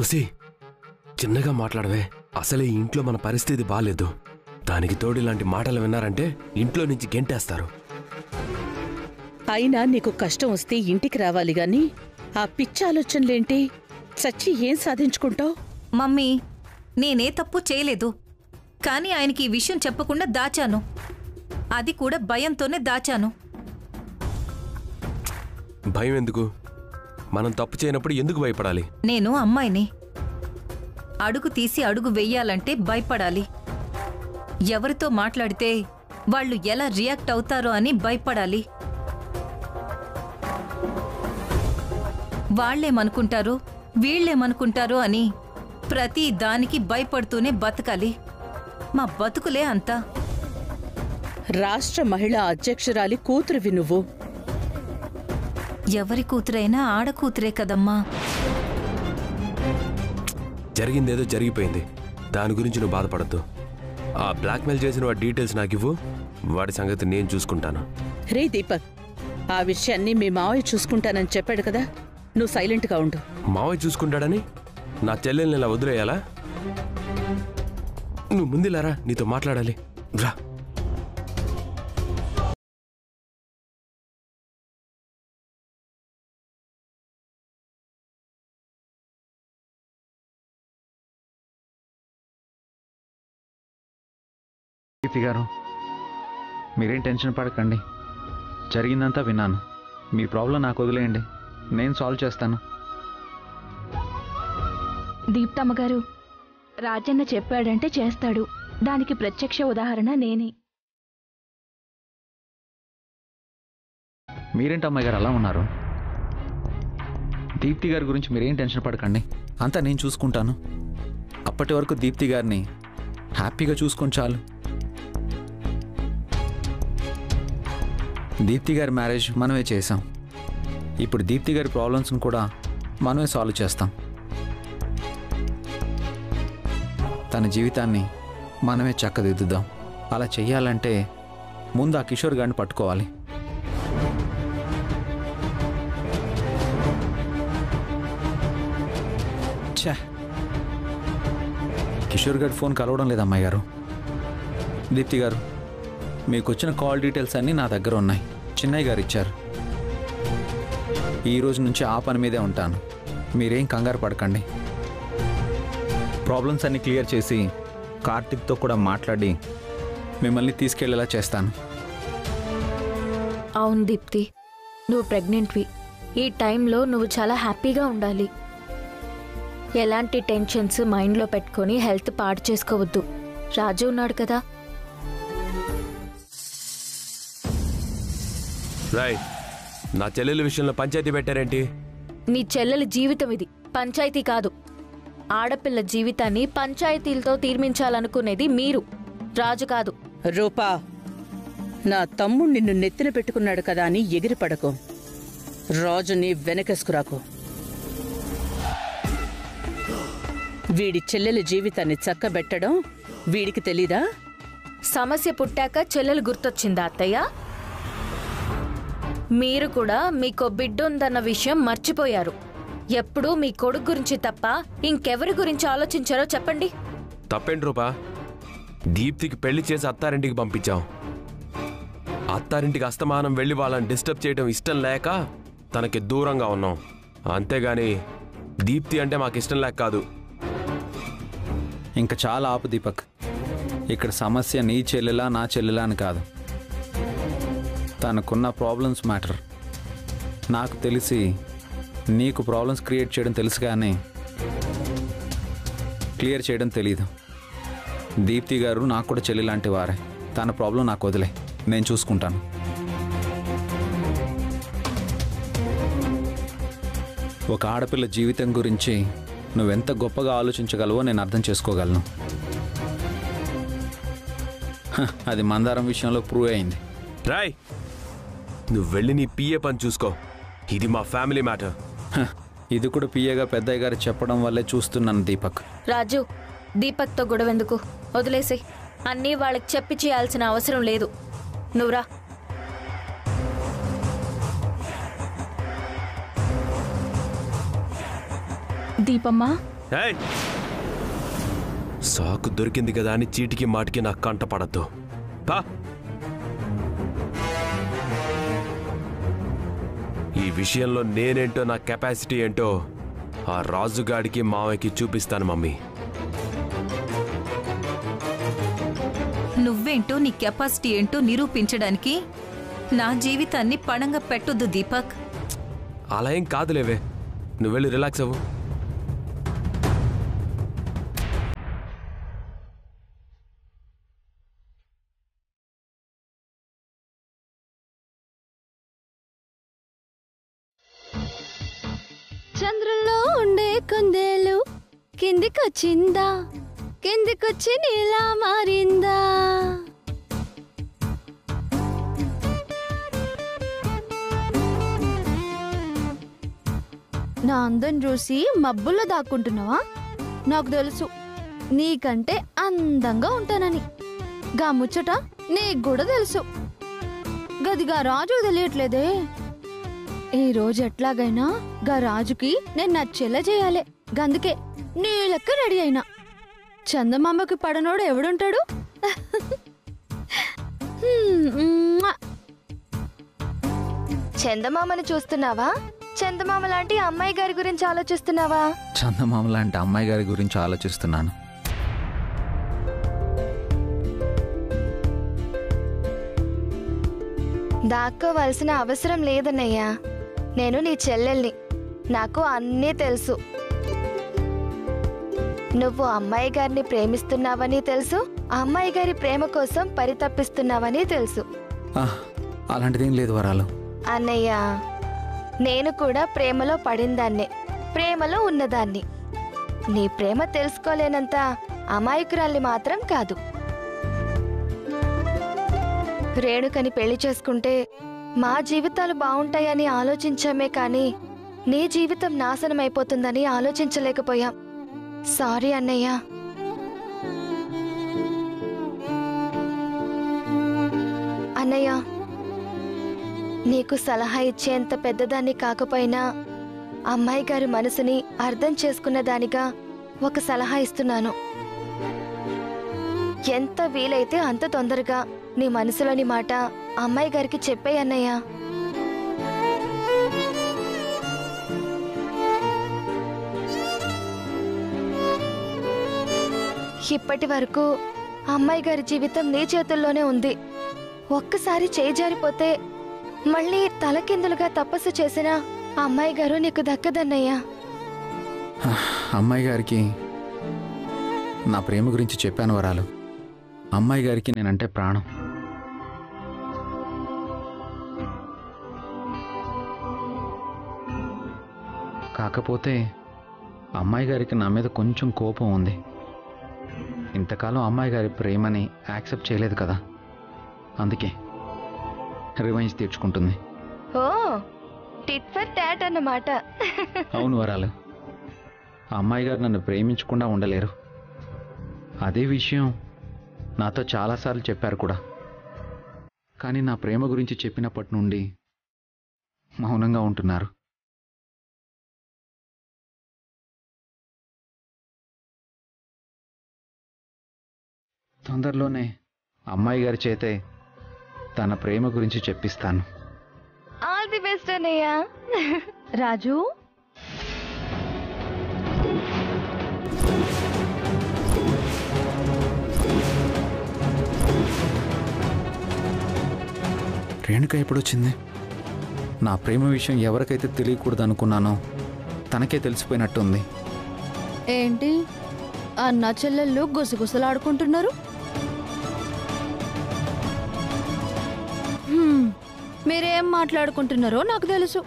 ఉసి చిన్నగా మాట్లాడవే. అసలే ఈ ఇంట్లో మన పరిస్థితి బాలేదు. దానికి తోడు ఇలాంటి మాటలు విన్నారంటే ఇంట్లో నుంచి గెంటేస్తారు. అయినా నీకు కష్టం వస్తే ఇంటికి రావాలి గాని ఆ పిచ్చి ఆలోచనలేంటి? చచ్చి ఏం సాధించుకుంటావు? మమ్మీ, నేనే తప్పు చేయలేదు. కానీ ఆయనకి ఈ విషయం చెప్పకుండా దాచాను. అది కూడా భయంతోనే దాచాను. భయం ఎందుకు? మనం తప్పు చేయనప్పుడు ఎందుకు భయపడాలి? నేను అమ్మాయిని. అడుగు తీసి అడుగు వెయ్యాలంటే భయపడాలి. ఎవరితో మాట్లాడితే వాళ్ళు ఎలా రియాక్ట్ అవుతారో అని భయపడాలి. వాళ్లేమనుకుంటారు, వీళ్లేమనుకుంటారు అని ప్రతి దానికి భయపడుతూనే బతకాలి. మా బతుకులే అంతా. రాష్ట్ర మహిళా అధ్యక్షురాలి కూతురువి నువ్వు. ఎవరి కూతురైనా ఆడకూతురే కదమ్మా. జరిగిందేదో జరిగిపోయింది. దాని గురించి నువ్వు బాధపడద్దు. ఆ బ్లాక్మెయిల్ చేసిన వాడి డీటెయిల్స్ నాకు ఇవ్వు. వాడి సంగతి నేను చూసుకుంటాను. రే దీపక్, ఆ విషయాన్ని మీ మావయ్య చూసుకుంటానని చెప్పాడు కదా, నువ్వు సైలెంట్గా ఉండు. మావయ్య చూసుకుంటాడని నా చెల్లెల్ని ఇలా వదిలేయాలా? నువ్వు ముందులారా, నీతో మాట్లాడాలి. రా. దీప్తి గారు, మీరేం టెన్షన్ పడకండి. జరిగిందంతా విన్నాను. మీ ప్రాబ్లం నాకు వదిలేయండి, నేను సాల్వ్ చేస్తాను. దీప్తమ్మ గారు, రాజన్న చెప్పాడంటే చేస్తాడు. దానికి ప్రత్యక్ష ఉదాహరణ నేనే. మీరేంటి అమ్మాయి గారు అలా ఉన్నారు? దీప్తి గారి గురించి మీరేం టెన్షన్ పడకండి, అంతా నేను చూసుకుంటాను. అప్పటి వరకు దీప్తి గారిని హ్యాపీగా చూసుకొని చాలు. దీప్తి గారి మ్యారేజ్ మనమే చేసాం. ఇప్పుడు దీప్తి గారి ప్రాబ్లమ్స్ని కూడా మనమే సాల్వ్ చేస్తాం. తన జీవితాన్ని మనమే చక్కదిద్దుదాం. అలా చెయ్యాలంటే ముందు ఆ కిషోర్ గారిని పట్టుకోవాలి. ఛా, కిషోర్ గారి ఫోన్ కలవడం లేదు అమ్మాయి గారు. దీప్తి గారు, మీకు వచ్చిన కాల్ డీటెయిల్స్ అన్నీ నా దగ్గర ఉన్నాయి. చిన్నయ్య గారు ఇచ్చారు. ఈ రోజు నుంచి ఆ పని మీదే ఉంటాను. మీరేం కంగారు పడకండి. ప్రాబ్లమ్స్ అన్నీ క్లియర్ చేసి కార్తిక్తో కూడా మాట్లాడి మిమ్మల్ని తీసుకెళ్లేలా చేస్తాను. అవును దీప్తి, నువ్వు ప్రెగ్నెంట్వి. ఈ టైంలో నువ్వు చాలా హ్యాపీగా ఉండాలి. ఎలాంటి టెన్షన్స్ మైండ్లో పెట్టుకొని హెల్త్ పాడు చేసుకోవద్దు. రాజు ఉన్నాడు కదా. రాయ్, నా చెల్లెల విషయంలో పంచాయతీ పెట్టారేంటి? నీ చెల్లెల జీవితం ఇది, పంచాయతీ కాదు. ఆడపిల్ల జీవితాన్ని పంచాయతీలతో తీర్మించాలనుకునేది మీరు, రాజు కాదు. రూపా, నా తమ్ముడు నిన్ను నెత్తిన పెట్టుకున్నాడు కదా అని ఎగిరిపడకు. రాజుని వెనకేసుకురాకు. వీడి చెల్లెల జీవితాన్ని చక్కబెట్టడం వీడికి తెలీదా? సమస్య పుట్టాక చెల్లెలు గుర్తొచ్చిందా అత్తయ్య? మీరు కూడా మీకో బిడ్డ ఉందన్న విషయం మర్చిపోయారు. ఎప్పుడూ మీ కొడుకు గురించి తప్ప ఇంకెవరి గురించి ఆలోచించారో చెప్పండి. తప్పేంటి రూపా? దీప్తికి పెళ్లి చేసి అత్తారింటికి పంపించాం. అత్తారింటికి అస్తమానం వెళ్ళి వాళ్ళని డిస్టర్బ్ చేయడం ఇష్టం లేక తనకి దూరంగా ఉన్నాం. అంతేగాని దీప్తి అంటే మాకు ఇష్టం లేక కాదు. ఇంకా చాలా ఆపు దీపక్. ఇక్కడ సమస్య నీ చెల్లెలా నా చెల్లెలా అని కాదు, తనకున్న ప్రాబ్లమ్స్ మ్యాటర్. నాకు తెలిసి నీకు ప్రాబ్లమ్స్ క్రియేట్ చేయడం తెలుసు కానీ క్లియర్ చేయడం తెలీదు. దీప్తి గారు నాకు కూడా చెల్లి లాంటి వారే. తన ప్రాబ్లం నాకు వదిలే, నేను చూసుకుంటాను. ఒక ఆడపిల్ల జీవితం గురించి నువ్వెంత గొప్పగా ఆలోచించగలవో నేను అర్థం చేసుకోగలను. అది మందారం విషయంలో ప్రూవ్ అయింది. రాయ్, నువ్వు వెళ్ళి నీ పిఏ పని చూసుకో. ఇది మా ఫ్యామిలీ మ్యాటర్. ఇది కూడా పిఏగా పెద్దయ్య గారు చెప్పడం వల్లే చూస్తున్నాను దీపక్. రాజు, దీపక్తో గొడవెందుకు? వదిలేసి. అన్నీ వాళ్ళకి చెప్పి చేయాల్సిన అవసరం లేదు. నువ్వురా. దీపమ్మా. ఏయ్! సాకు దొరికింది కదా అని చీటికి మాటికి నాకు కంట పడద్దు. ఈ విషయంలో నేనేంటో నా కెపాసిటీ ఏంటో ఆ రాజుగాడికి మావయ్యకి చూపిస్తాను మమ్మీ. నువ్వేంటో నీ కెపాసిటీ ఏంటో నిరూపించడానికి నా జీవితాన్ని పణంగా పెట్టొద్దు దీపక్. అలా ఏం కాదులేవే, నువ్వు వెళ్ళి రిలాక్స్ అవ్వు. చంద్రుల్లో ఉండే కుందేలు కిందికొచ్చిందా, కిందికొచ్చి నీలా మారిందా. నా అందం చూసి మబ్బుల్లో దాక్కుంటున్నావా? నాకు తెలుసు నీకంటే అందంగా ఉంటానని. గా ముచ్చట నీకు కూడా తెలుసు. గదిగా రాజు తెలియట్లేదే. ఈ రోజు ఎట్లాగైనా గా రాజుకి నేను నచ్చేలా చేయాలి. గందుకే నీ లెక్క రెడీ అయినా. చందమామకి పడనోడు ఎవడుంటాడు? చందమామని చూస్తున్నావా? చందమామ లాంటి అమ్మాయి గారి గురించి ఆలోచిస్తున్నావా? చందమామ లాంటి అమ్మాయి గారి గురించి ఆలోచిస్తున్నాను. దాక్కోవలసిన అవసరం లేదన్నయ్యా. నేను నీ చెల్లెల్ని, నాకు అన్నీ తెలుసు. నువ్వు అమ్మాయి గారిని ప్రేమిస్తున్నావని తెలుసు, అమ్మాయి గారి ప్రేమ కోసం పరితపిస్తున్నావని తెలుసు. అలాంటిదేం లేదు వరాలు. అన్నయ్య, నేను కూడా ప్రేమలో పడిందాన్నే, ప్రేమలో ఉన్నదాన్ని. నీ ప్రేమ తెలుసుకోలేనంత అమాయకురాల్ని మాత్రం కాదు. రేణుకని పెళ్లి చేసుకుంటే మా జీవితాలు బాగుంటాయని ఆలోచించామే కానీ నీ జీవితం నాశనం అయిపోతుందని ఆలోచించలేకపోయాం. సారీ అన్నయ్య. అన్నయ్య, నీకు సలహా ఇచ్చేంత పెద్దదాన్ని కాకపోయినా అమ్మాయి గారి మనసుని అర్థం చేసుకున్న దానిగా ఒక సలహా ఇస్తున్నాను. ఎంత వీలైతే అంత తొందరగా నీ మనసులోని మాట అమ్మాయి గారికి చెప్పేయ్ అన్నయ్య. ఇప్పటి వరకు అమ్మాయి గారి జీవితం నీ చేతుల్లోనే ఉంది. ఒక్కసారి చేయి జారిపోతే మళ్ళీ తలకిందులుగా తపస్సు చేసిన అమ్మాయి గారు నీకు దక్కదన్నయ్యా. అమ్మాయి గారికి నా ప్రేమ గురించి చెప్పాను వరాలు. అమ్మాయి గారికి నేనంటే ప్రాణం. కాకపోతే అమ్మాయి గారికి నా మీద కొంచెం కోపం ఉంది. ఇంతకాలం అమ్మాయి గారి ప్రేమని యాక్సెప్ట్ చేయలేదు కదా, అందుకే రివెంజ్ తీర్చుకుంటుంది. ఓ, టిట్ ఫర్ టాట్ అన్నమాట. అవును వరాలు, ఆ అమ్మాయి గారు నన్ను ప్రేమించకుండా ఉండలేరు. అదే విషయం నాతో చాలాసార్లు చెప్పారు కూడా. కానీ నా ప్రేమ గురించి చెప్పినప్పటి నుండి మౌనంగా ఉంటున్నారు. తొందరలోనే అమ్మాయి గారి చేతే తన ప్రేమ గురించి చెప్పిస్తాను. ఆల్ ది బెస్ట్ అన్నయ్య. రాజు, రేణుక ఎప్పుడొచ్చింది? నా ప్రేమ విషయం ఎవరికైతే తెలియకూడదు అనుకున్నానో తనకే తెలిసిపోయినట్టుంది. ఏంటి అన్న చెల్లెళ్ళు గుసగుసలాడుకుంటున్నారు? మీరేం మాట్లాడుకుంటున్నారో నాకు తెలుసు.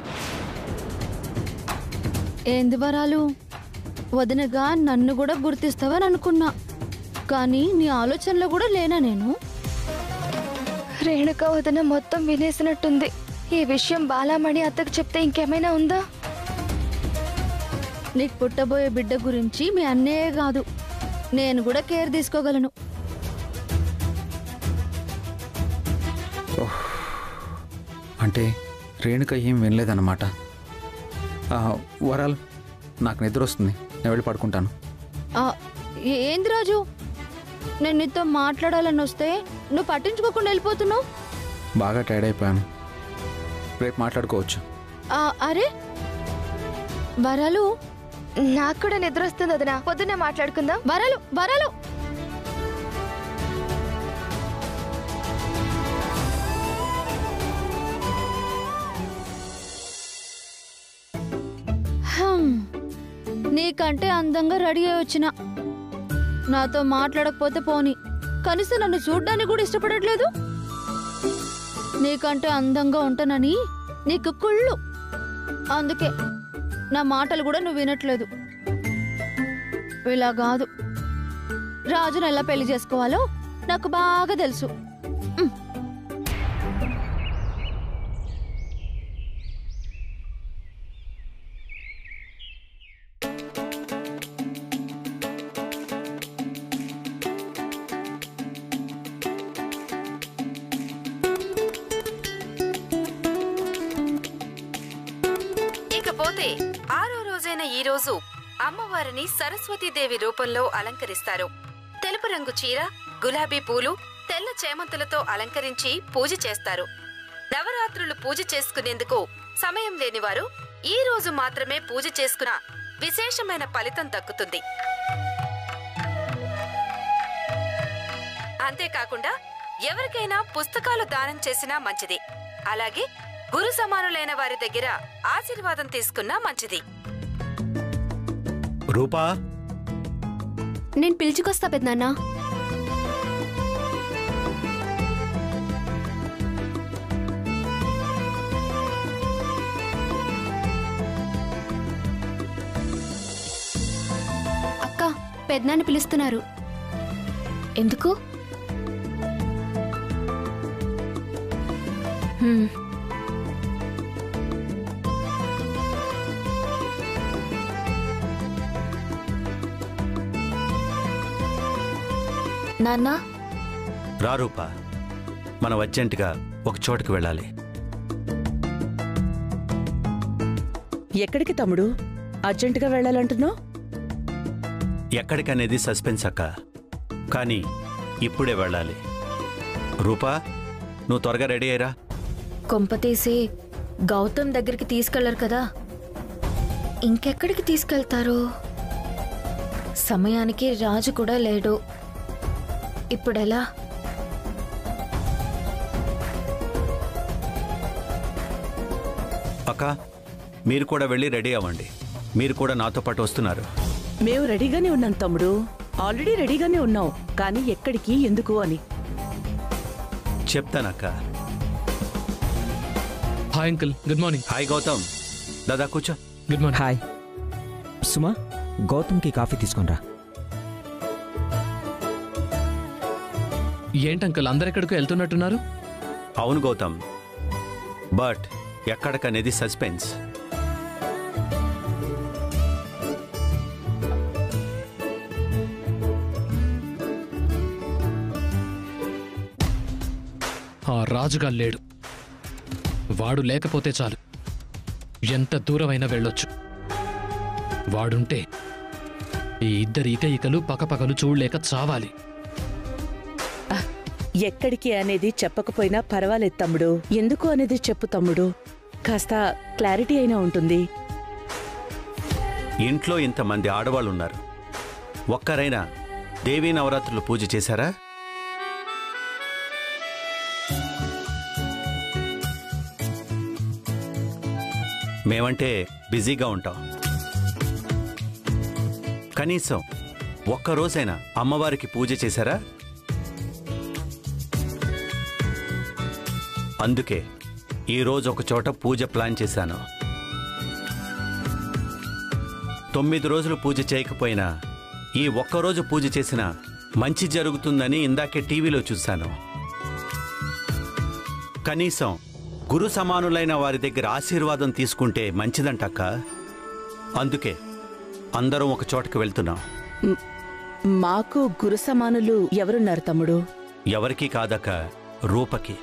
ఏంది వరాలు, వదినగా నన్ను కూడా గుర్తిస్తావని అనుకున్నా, కానీ నీ ఆలోచనలో కూడా లేనా నేను? రేణుక వదిన మొత్తం వినేసినట్టుంది. ఈ విషయం బాలామణి అత్తకు చెప్తే ఇంకేమైనా ఉందా? నీకు పుట్టబోయే బిడ్డ గురించి మీ అన్నయ్యే కాదు, నేను కూడా కేర్ తీసుకోగలను. అంటే రేణుక ఏం వినలేదన్నమాట. వరాలు, నాకు నిద్ర వస్తుంది, నేను వెళ్ళి పడుకుంటాను. ఏంది రాజు, నేను నీతో మాట్లాడాలని వస్తే నువ్వు పట్టించుకోకుండా వెళ్ళిపోతున్నావు. బాగా టైర్డ్ అయిపోయాను, రేపు మాట్లాడుకోవచ్చు. అరే వరాలు, నాకు కూడా నిద్ర వస్తుంది వదినా, పొద్దున్నే మాట్లాడుకుందాం. వరాలు వరాలు నీకంటే అందంగా రెడీ అయి వచ్చిన, నాతో మాట్లాడకపోతే పోని, కనీసం నన్ను చూడ్డానికి కూడా ఇష్టపడట్లేదు. నీకంటే అందంగా ఉంటానని నీకు కుళ్ళు, అందుకే నా మాటలు కూడా నువ్వు వినట్లేదు. ఇలా కాదు, రాజును ఎలా పెళ్లి చేసుకోవాలో నాకు బాగా తెలుసు. ఇకపోతే 6వ రోజైన ఈ రోజు అమ్మవారిని సరస్వతీదేవి రూపంలో అలంకరిస్తారు. తెలుపు రంగు చీర, గులాబీ పూలు, తెల్ల చేమంతులతో అలంకరించి పూజ చేస్తారు. నవరాత్రులు పూజ చేసుకునేందుకు సమయం లేనివారు ఈ రోజు మాత్రమే పూజ చేసుకున్న విశేషమైన ఫలితం దక్కుతుంది. అంతేకాకుండా ఎవరికైనా పుస్తకాలు దానం చేసినా మంచిది. అలాగే గురు సమానులైన వారి దగ్గర ఆశీర్వాదం తీసుకున్నా మంచిది. రూపా, నేను పిలుచుకొస్తా పెద్దనాన్న. అక్క, పెద్దనాన్న పిలుస్తున్నారు. ఎందుకు? నాన్న, రా రూపా, మనం అర్జెంటుగా ఒక చోటుకు వెళ్ళాలి. ఎక్కడికి తమ్ముడు? అర్జెంటుగా వెళ్ళాలంటున్నావు? ఎక్కడికనేది సస్పెన్స్ అక్క, కానీ ఇప్పుడే వెళ్ళాలి. రూపా, నువ్వు త్వరగా రెడీ అయ్యరా. కొంపతీసి గౌతమ్ దగ్గరికి తీసుకెళ్లరు కదా, ఇంకెక్కడికి తీసుకెళ్తారు? సమయానికి రాజు కూడా లేడు, ఇప్పుడెలా? అక్క, మీరు కూడా వెళ్ళి రెడీ అవ్వండి. మీరు కూడా నాతో పాటు వస్తున్నారు. మేము రెడీగానే ఉన్నాం తమ్ముడు, ఆల్రెడీ రెడీగానే ఉన్నాం, కానీ ఎక్కడికి, ఎందుకు అని చెప్తానక్క. Hi uncle, good morning. Hi Gautam, దాదా కూర్చో. Good morning. హాయ్ సుమా, గౌతమ్కి కాఫీ తీసుకొనిరా. ఏంటి అంకుల్, అందరెక్కడికో వెళ్తున్నట్టున్నారు? అవును గౌతమ్, బట్ ఎక్కడికనేది సస్పెన్స్. ఆ రాజుగా లేడు, వాడు లేకపోతే చాలు, ఎంత దూరమైనా వెళ్ళొచ్చు. వాడుంటే ఈ ఇద్దరు ఈకలు పకపకలు చూడలేక చావాలి. ఎక్కడికి అనేది చెప్పకపోయినా పర్వాలేదు తమ్ముడు, ఎందుకు అనేది చెప్పు తమ్ముడు, కాస్త క్లారిటీ అయినా ఉంటుంది. ఇంట్లో ఇంతమంది ఆడవాళ్ళు ఉన్నారు, ఒక్కరైనా దేవీ నవరాత్రులు పూజ చేశారా? మేమంటే బిజీగా ఉంటాం, కనీసం ఒక్కరోజైనా అమ్మవారికి పూజ చేశారా? అందుకే ఈరోజు ఒక చోట పూజ ప్లాన్ చేశాను. 9 రోజులు పూజ చేయకపోయినా ఈ ఒక్కరోజు పూజ చేసినా మంచి జరుగుతుందని ఇందాకే టీవీలో చూశాను. కనీసం గురు సమానులైన వారి దగ్గర ఆశీర్వాదం తీసుకుంటే మంచిదంటక్క. అందుకే అందరం ఒక చోటకి వెళ్తున్నాం. మాకు గురు సమానులు ఎవరున్నారు తమ్ముడు? ఎవరికీ కాదక్క, రూపకి.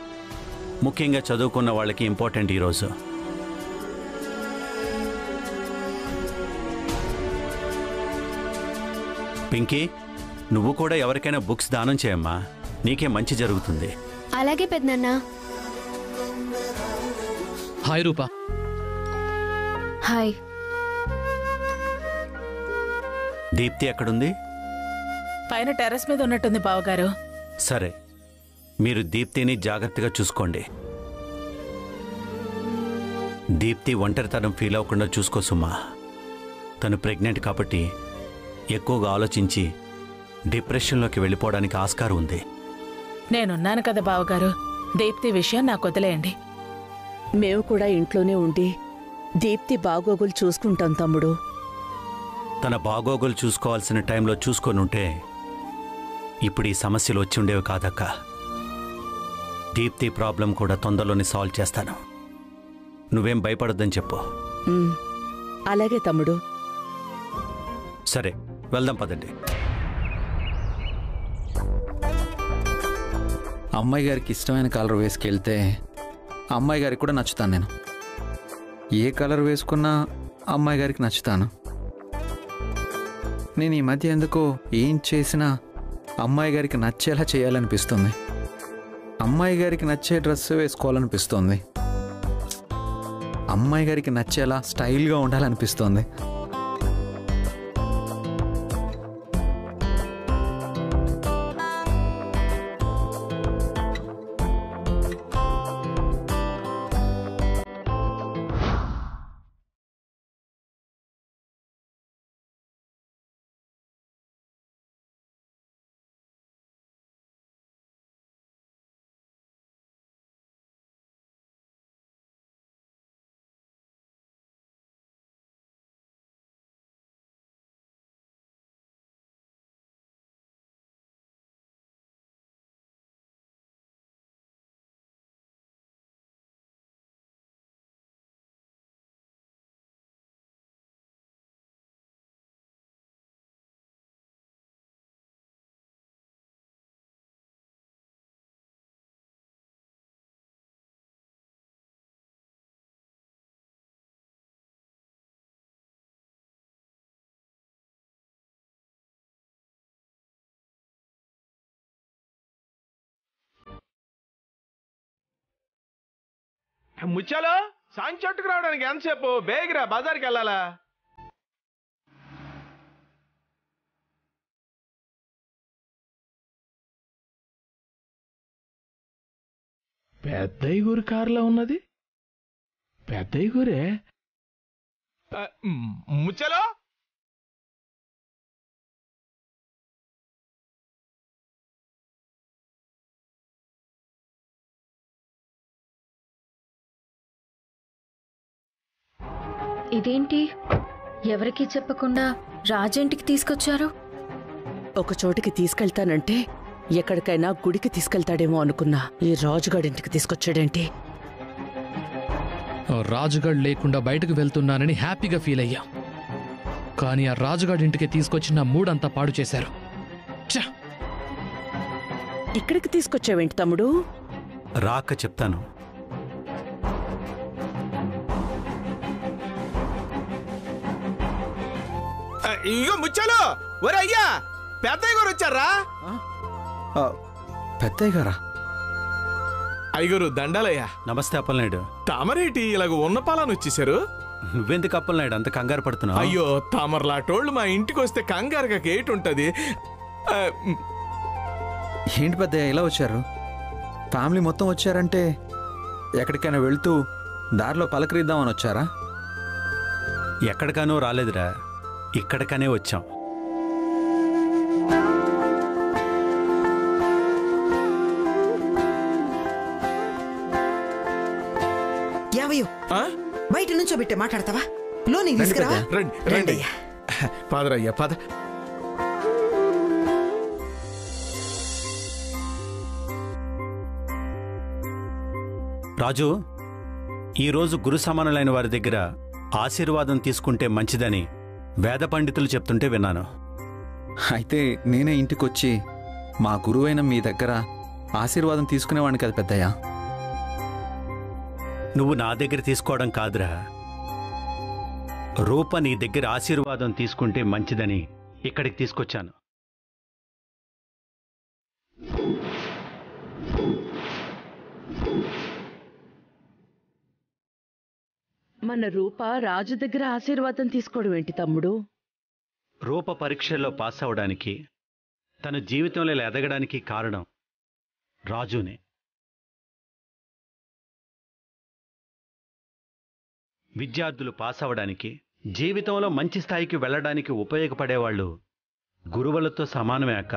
ముఖ్యంగా చదువుకున్న వాళ్ళకి ఇంపార్టెంట్ ఈరోజు. పింకీ, నువ్వు కూడా ఎవరికైనా బుక్స్ దానం చేయమ్మా, నీకే మంచి జరుగుతుంది. అలాగే పెద్దనాన్న. హాయ్ రూపా. హాయ్. దీప్తి ఎక్కడుంది? పైన టెర్రస్ మీద ఉన్నట్టుంది బావగారు. సరే, మీరు దీప్తిని జాగ్రత్తగా చూసుకోండి. దీప్తి ఒంటరితనం ఫీల్ అవ్వకుండా చూసుకో సుమా. తను ప్రెగ్నెంట్ కాబట్టి ఎక్కువగా ఆలోచించి డిప్రెషన్లోకి వెళ్ళిపోవడానికి ఆస్కారం ఉంది. నేనున్నాను కదా బావగారు, దీప్తి విషయం నాకు వదిలేయండి. మేము కూడా ఇంట్లోనే ఉండి దీప్తి బాగోగులు చూసుకుంటాం తమ్ముడు. తన బాగోగులు చూసుకోవాల్సిన టైంలో చూసుకొనుంటే ఇప్పుడు ఈ సమస్యలు వచ్చి ఉండేవి కాదక్క. దీప్తి ప్రాబ్లం కూడా తొందరలోనే సాల్వ్ చేస్తాను. నువ్వేం భయపడొద్దని చెప్పు. అలాగే తమ్ముడు. సరే, వెళ్దాం పదండి. అమ్మాయి గారికి ఇష్టమైన కలర్ వేసుకెళ్తే అమ్మాయి గారికి కూడా నచ్చుతాను. నేను ఏ కలర్ వేసుకున్నా అమ్మాయి గారికి నచ్చుతాను. నేను ఈ మధ్య ఎందుకో ఏం చేసినా అమ్మాయి గారికి నచ్చేలా చేయాలనిపిస్తుంది. అమ్మాయి గారికి నచ్చే డ్రెస్ వేసుకోవాలనిపిస్తుంది. అమ్మాయి గారికి నచ్చేలా స్టైల్గా ఉండాలనిపిస్తుంది. ముచ్చాలో సాంగ్ చెట్టుకు రావడానికి ఎంతసేపు? బేగిరా, బజార్కి వెళ్ళాలా? పెద్దయ్య గురి కారులో ఉన్నది. పెద్దయ్య గురే. ముచ్చాలో ఇదేంటి, ఎవరికీ చెప్పకుండా రాజంటికి తీసుకొచ్చారు? ఒక చోటికి తీసుకెళ్తానంటే ఎక్కడికైనా గుడికి తీసుకెళ్తాడేమో అనుకున్నా. ఈ రాజుగాడింటికి తీసుకొచ్చాడేంటి? రాజుగాడు లేకుండా బయటకు వెళ్తున్నానని హ్యాపీగా ఫీల్ అయ్యా. కానీ ఆ రాజుగాడింటికి తీసుకొచ్చిన మూడంతా పాడు చేశారు. ఇక్కడికి తీసుకొచ్చావేంటి తమ్ముడు? రాక చెప్తాను. ఇగో ముచ్చాలో, ఒరే అయ్యా, పెద్దయ్య గారు వచ్చారా? పెద్దయ్య గారా? అయ్యగారు దండాలయ్యా. నమస్తే అప్పలనాయుడు. తమరేటి ఇలాగ ఉన్న పాలను వచ్చేసారు? నువ్వెందుకు అప్పలనాయుడు అంత కంగారు పడుతున్నావు? అయ్యో, తమర్లాటోళ్ళు మా ఇంటికి వస్తే కంగారుగా ఏటుంటది. ఏంటి పెద్దయ్య ఇలా వచ్చారు? ఫ్యామిలీ మొత్తం వచ్చారంటే ఎక్కడికైనా వెళ్తూ దారిలో పలకరిద్దామని వచ్చారా? ఎక్కడికనో రాలేదురా, ఇక్కడికనే వచ్చాం. యావయ్యో, బయట నుంచో బిట్టే మాట్లాడతావా? లోని తీసుకురా. రండి రండి, పదరయ్యా పద. రాజు, ఈరోజు గురు సమానులైన వారి దగ్గర ఆశీర్వాదం తీసుకుంటే మంచిదని వేద పండితులు చెప్తుంటే విన్నాను. అయితే నేనే ఇంటికొచ్చి మా గురువైన మీ దగ్గర ఆశీర్వాదం తీసుకునేవాడిని కదా పెద్దయ్య. నువ్వు నా దగ్గర తీసుకోవడం కాదురా, రూప నీ దగ్గర ఆశీర్వాదం తీసుకుంటే మంచిదని ఇక్కడికి తీసుకొచ్చాను. మన రూప రాజు దగ్గర ఆశీర్వాదం తీసుకోవడం ఏంటి తమ్ముడు? రూప పరీక్షల్లో పాస్ అవడానికి, తన జీవితంలో ఇలా ఎదగడానికి కారణం రాజునే. విద్యార్థులు పాస్ అవడానికి, జీవితంలో మంచి స్థాయికి వెళ్ళడానికి ఉపయోగపడేవాళ్ళు గురువులతో సమానమే అక్క.